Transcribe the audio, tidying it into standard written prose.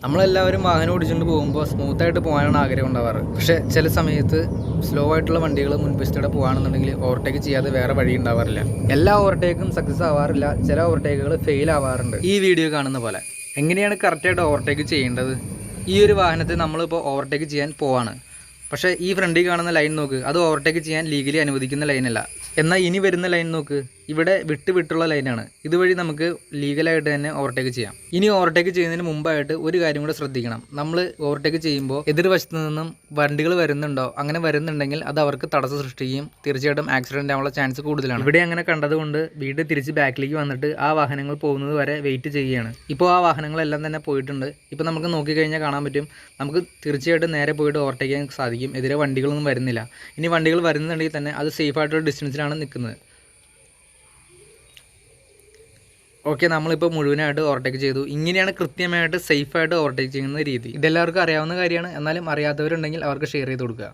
നമ്മളെല്ലാവരും വാഹനം ഓടിച്ചുകൊണ്ട് പോകുമ്പോൾ സ്മൂത്തായിട്ട് പോകാനാണ് ആഗ്രഹം ഉണ്ടാവാറ്. പക്ഷേ ചില സമയത്ത് സ്ലോ ആയിട്ടുള്ള വണ്ടികൾ മുൻവശത്തൂടെ പോകുകയാണെന്നുണ്ടെങ്കിൽ ഓവർടേക്ക് ചെയ്യാതെ വേറെ വഴി ഉണ്ടാവാറില്ല. എല്ലാ ഓവർടേക്കും സക്സസ് ആവാറില്ല, ചില ഓവർടേക്കുകൾ ഫെയിൽ ആവാറുണ്ട്. ഈ വീഡിയോ കാണുന്ന പോലെ എങ്ങനെയാണ് കറക്റ്റായിട്ട് ഓവർടേക്ക് ചെയ്യേണ്ടത്? ഈ ഒരു വാഹനത്തെ നമ്മളിപ്പോൾ ഓവർടേക്ക് ചെയ്യാൻ പോവാണ്. പക്ഷേ ഈ ഫ്രണ്ടിൽ കാണുന്ന ലൈൻ നോക്ക്, അത് ഓവർടേക്ക് ചെയ്യാൻ ലീഗലി അനുവദിക്കുന്ന ലൈനല്ല. എന്നാൽ ഇനി വരുന്ന ലൈൻ നോക്ക്, ഇവിടെ വിട്ടുള്ള ലൈനാണ്. ഇതുവഴി നമുക്ക് ലീഗലായിട്ട് തന്നെ ഓവർടേക്ക് ചെയ്യാം. ഇനി ഓവർടേക്ക് ചെയ്യുന്നതിന് മുമ്പായിട്ട് ഒരു കാര്യം കൂടെ ശ്രദ്ധിക്കണം. നമ്മൾ ഓവർടേക്ക് ചെയ്യുമ്പോൾ എതിർവശത്തു നിന്നും വണ്ടികൾ വരുന്നുണ്ടോ? അങ്ങനെ വരുന്നുണ്ടെങ്കിൽ അത് അവർക്ക് തടസ്സം സൃഷ്ടിക്കുകയും തീർച്ചയായിട്ടും ആക്സിഡൻറ്റ് ആവാനുള്ള ചാൻസ് കൂടുതലാണ്. ഇവിടെ അങ്ങനെ കണ്ടതുകൊണ്ട് വീണ്ടും തിരിച്ച് ബാക്കിലേക്ക് വന്നിട്ട് ആ വാഹനങ്ങൾ പോകുന്നത് വരെ വെയിറ്റ് ചെയ്യുകയാണ്. ഇപ്പോൾ ആ വാഹനങ്ങളെല്ലാം തന്നെ പോയിട്ടുണ്ട്. ഇപ്പോൾ നമുക്ക് നോക്കിക്കഴിഞ്ഞാൽ കാണാൻ പറ്റും, നമുക്ക് തീർച്ചയായിട്ടും നേരെ പോയിട്ട് ഓവർടേക്ക് ചെയ്യാൻ സാധിക്കും. എതിരെ വണ്ടികളൊന്നും വരുന്നില്ല. ഇനി വണ്ടികൾ വരുന്നുണ്ടെങ്കിൽ തന്നെ അത് സേഫ് ആയിട്ടുള്ള ഡിസ്റ്റൻസിലാണ് നിൽക്കുന്നത്. ഓക്കെ, നമ്മളിപ്പോൾ മുഴുവനായിട്ട് ഓവർടേക്ക് ചെയ്തു. ഇങ്ങനെയാണ് കൃത്യമായിട്ട് സേഫായിട്ട് ഓവർടേക്ക് ചെയ്യുന്ന രീതി. ഇതെല്ലാവർക്കും അറിയാവുന്ന കാര്യമാണ്. എന്നാലും അറിയാത്തവരുണ്ടെങ്കിൽ അവർക്ക് ഷെയർ ചെയ്ത് കൊടുക്കുക.